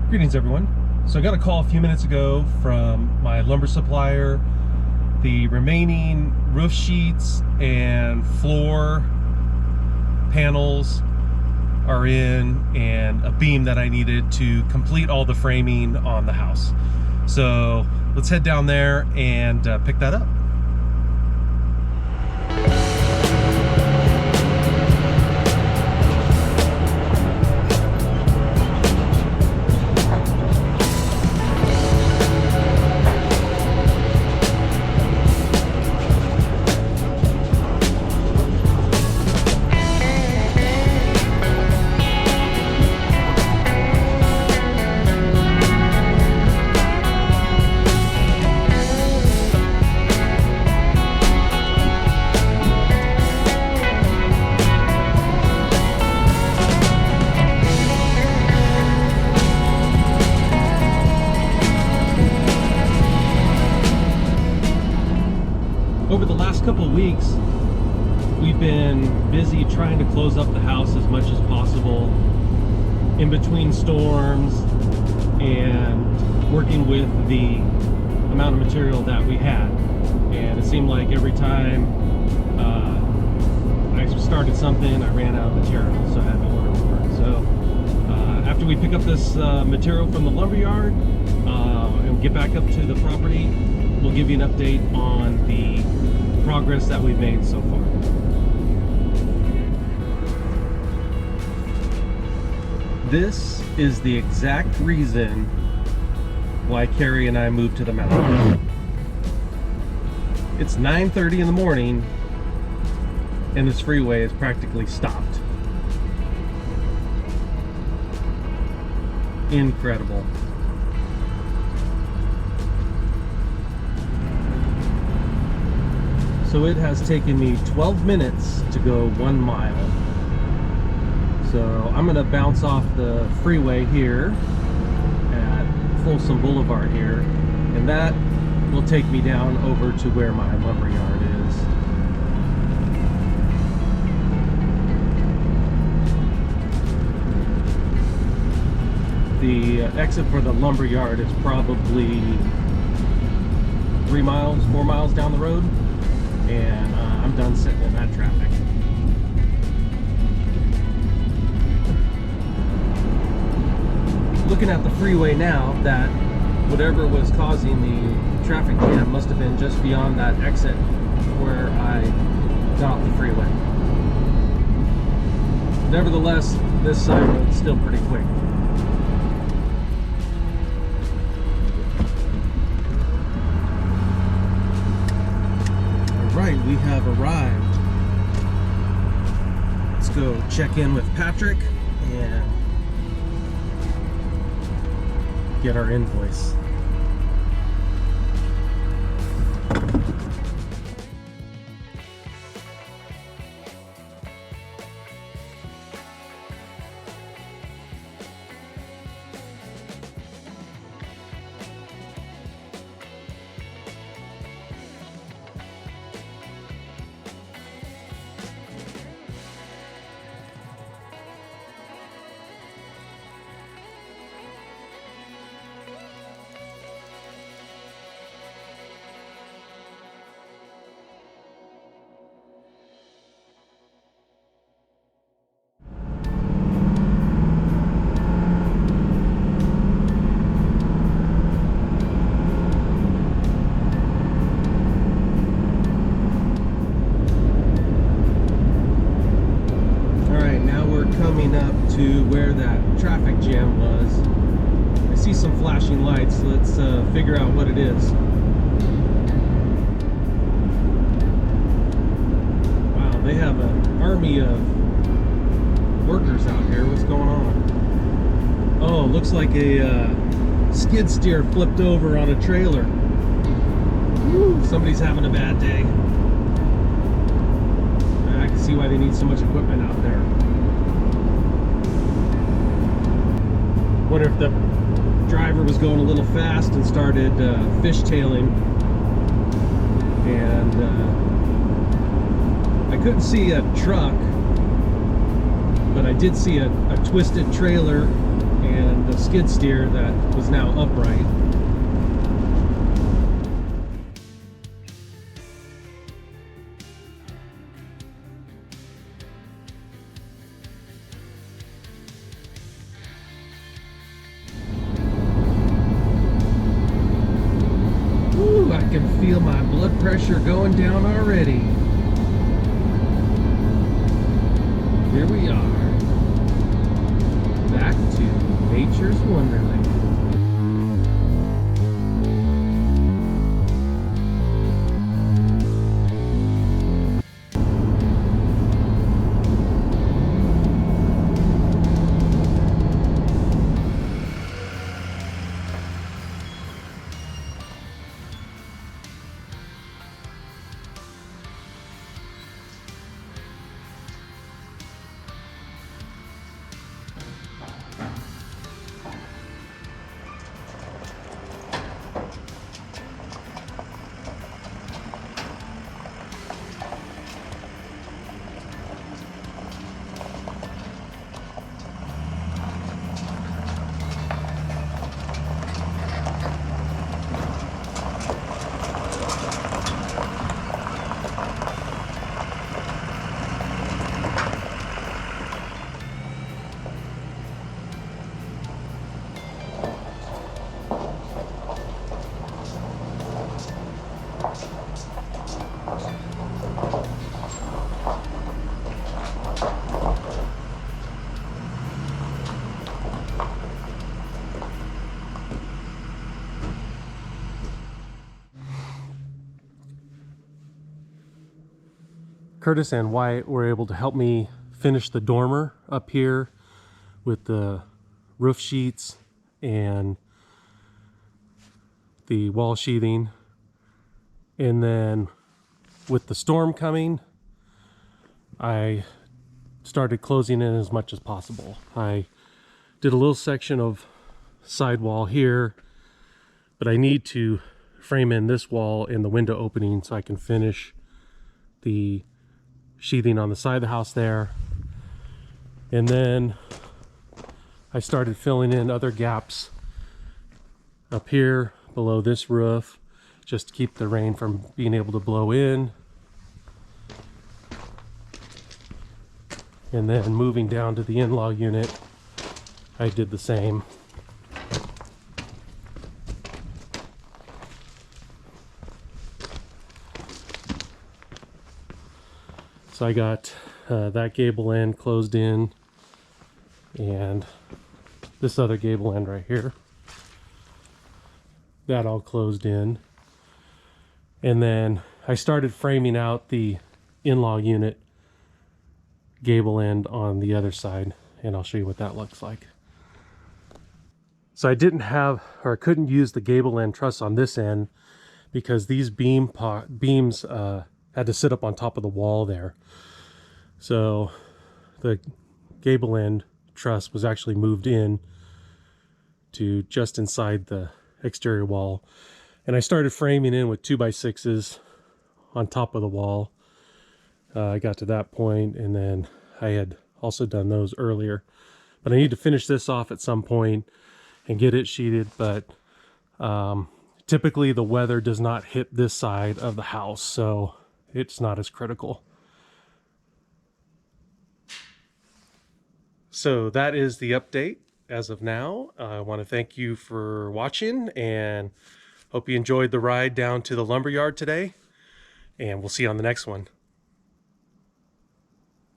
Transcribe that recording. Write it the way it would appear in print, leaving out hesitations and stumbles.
Greetings everyone. So I got a call a few minutes ago from my lumber supplier. The remaining roof sheets and floor panels are in, and a beam that I needed to complete all the framing on the house. So let's head down there and pick that up. Over the last couple of weeks, we've been busy trying to close up the house as much as possible in between storms and working with the amount of material that we had. And it seemed like every time I started something, I ran out of material, so I had to order more. So after we pick up this material from the lumberyard and get back up to the property, we'll give you an update on the progress that we've made so far. This is the exact reason why Carrie and I moved to the mountains. It's 9:30 in the morning and this freeway is practically stopped. Incredible. So it has taken me 12 minutes to go 1 mile. So I'm gonna bounce off the freeway here at Folsom Boulevard here, and that will take me down over to where my lumberyard is. The exit for the lumberyard is probably 3 miles, 4 miles down the road. And I'm done sitting in that traffic. Looking at the freeway now, that whatever was causing the traffic jam must have been just beyond that exit where I got off the freeway. Nevertheless, this side road is still pretty quick. Right, we have arrived. Let's go check in with Patrick and get our invoice. Coming up to where that traffic jam was. I see some flashing lights. Let's figure out what it is. Wow, they have an army of workers out here. What's going on? Oh, looks like a skid steer flipped over on a trailer. Woo, somebody's having a bad day. I can see why they need so much equipment out there. Wonder if the driver was going a little fast and started fishtailing, and I couldn't see a truck, but I did see a twisted trailer and the skid steer that was now upright. Ooh, I can feel my blood pressure going down already. Here we are, back to nature's wonderland. Curtis and Wyatt were able to help me finish the dormer up here with the roof sheets and the wall sheathing. And then with the storm coming, I started closing in as much as possible. I did a little section of sidewall here, but I need to frame in this wall and the window opening so I can finish the sheathing on the side of the house there. And then I started filling in other gaps up here below this roof just to keep the rain from being able to blow in. And then moving down to the in-law unit, I did the same. So I got that gable end closed in, and this other gable end right here, that all closed in. And then I started framing out the in-law unit gable end on the other side, and I'll show you what that looks like. So I didn't have, or I couldn't use the gable end truss on this end because these beams had to sit up on top of the wall there. So the gable end truss was actually moved in to just inside the exterior wall. And I started framing in with 2x6s on top of the wall. I got to that point, and then I had also done those earlier. But I need to finish this off at some point and get it sheeted. But typically the weather does not hit this side of the house, so it's not as critical. So that is the update as of now. I want to thank you for watching and hope you enjoyed the ride down to the lumberyard today. And we'll see you on the next one.